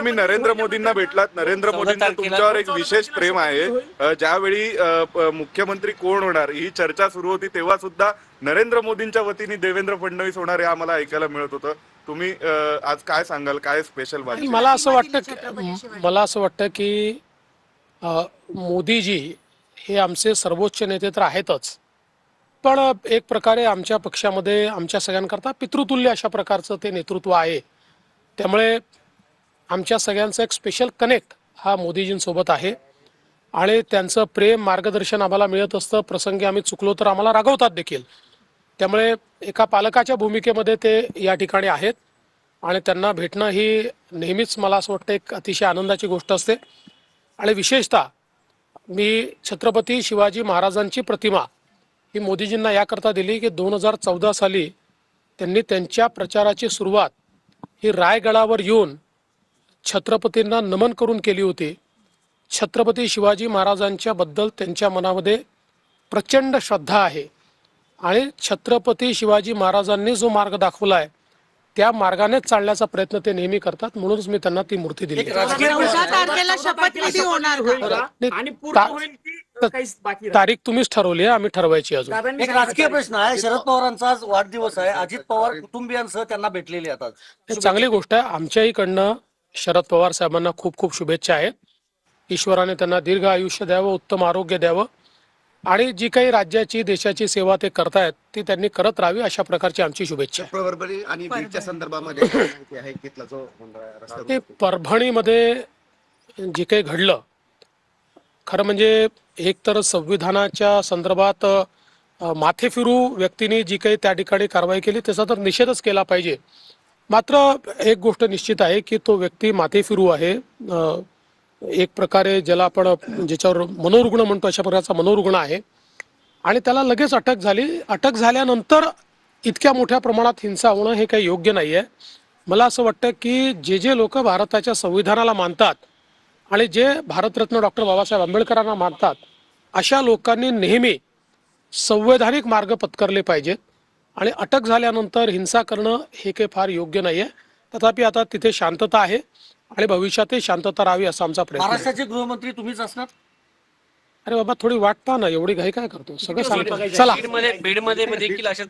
तुम्ही नरेंद्र मोदींना भेटलात. नरेंद्र मोदींचं तुमच्यावर एक विशेष प्रेम आहे. ज्यावेळी मुख्यमंत्री कोण होणार ही चर्चा सुरू होती तेव्हा सुद्धा नरेंद्र मोदींच्या वतीने देवेंद्र फडणवीस होणार हे आम्हाला ऐकायला मिळत होतं. तुम्ही आज काय सांगाल, काय स्पेशल बातमी? मला असं वाटतं की मोदीजी हे आमचे सर्वोच्च नेते तर आहेतच, पण एक प्रकारे आमच्या पक्षामध्ये आमच्या सगळ्यांकरता पितृतुल्य अशा प्रकारचं ते नेतृत्व आहे. त्यामुळे आमच्या सगळ्यांचा एक स्पेशल कनेक्ट हा मोदीजींसोबत आहे आणि त्यांचं प्रेम मार्गदर्शन आम्हाला मिळत असतं. प्रसंगी आम्ही चुकलो तर आम्हाला रागवतात देखील. त्यामुळे एका पालकाच्या भूमिकेमध्ये ते या ठिकाणी आहेत आणि त्यांना भेटणं ही नेहमीच मला असं वाटतं एक अतिशय आनंदाची गोष्ट असते. आणि विशेषतः मी छत्रपती शिवाजी महाराजांची प्रतिमा ही मोदीजींना याकरता दिली की 2014 साली त्यांनी त्यांच्या प्रचाराची सुरुवात ही रायगडावर येऊन छत्रपतींना नमन करून केली होती. छत्रपती शिवाजी महाराजांच्या बद्दल त्यांच्या मनामध्ये प्रचंड श्रद्धा आहे आणि छत्रपती शिवाजी महाराजांनी जो मार्ग दाखवला आहे त्या मार्गानेच चालण्याचा प्रयत्न ते नेहमी करतात. म्हणूनच मी त्यांना ती मूर्ती दिली. तारीख तुम्हीच ठरवली आहे, आम्ही ठरवायची. अजून एक राजकीय प्रश्न आहे. शरद पवारांचा आज वाढदिवस आहे. अजित पवार कुटुंबियांसह त्यांना भेटलेले आता. चांगली गोष्ट आहे. आमच्याहीकडनं शरद पवार साहेबांना खूप खूप शुभेच्छा आहेत. ईश्वराने त्यांना दीर्घ आयुष्य द्यावं, उत्तम आरोग्य द्यावं आणि जी काही राज्याची देशाची सेवा ते करतायत ती त्यांनी करत राहावी अशा प्रकारची आमची शुभेच्छा आहे. परभणी आणि बीडच्या संदर्भामध्ये आहे तिथला जो ते परभणीमध्ये जे काही घडलं, खरं म्हणजे एक तर संविधानाच्या संदर्भात माथे फिरू व्यक्तीने जी काही त्या ठिकाणी कारवाई केली त्याचा तर निषेधच केला पाहिजे. मात्र एक गोष्ट निश्चित आहे की तो व्यक्ती माथे फिरू आहे. एक प्रकारे ज्याला आपण ज्याच्यावर मनोरुग्ण म्हणतो अशा प्रकारचा मनोरुग्ण आहे आणि त्याला लगेच अटक झाली. अटक झाल्यानंतर इतक्या मोठ्या प्रमाणात हिंसा होणं हे काही योग्य नाही आहे. मला असं वाटतं की जे लोक भारताच्या संविधानाला मानतात आणि जे भारतरत्न डॉक्टर बाबासाहेब आंबेडकरांना मानतात अशा लोकांनी नेहमी संवैधानिक मार्ग पत्करले पाहिजेत आणि अटक झाल्यानंतर हिंसा करणं हे काही फार योग्य नाही आहे. तथापि आता तिथे शांतता आहे आणि भविष्यातही शांतता राहावी असा आमचा प्रयत्न. महाराष्ट्राचे गृहमंत्री तुम्हीच असणार. अरे बाबा थोडी वाट पहा ना, एवढी घाई काय करतो? सगळं सांगतो. चला. बीडमध्ये देखील अशाच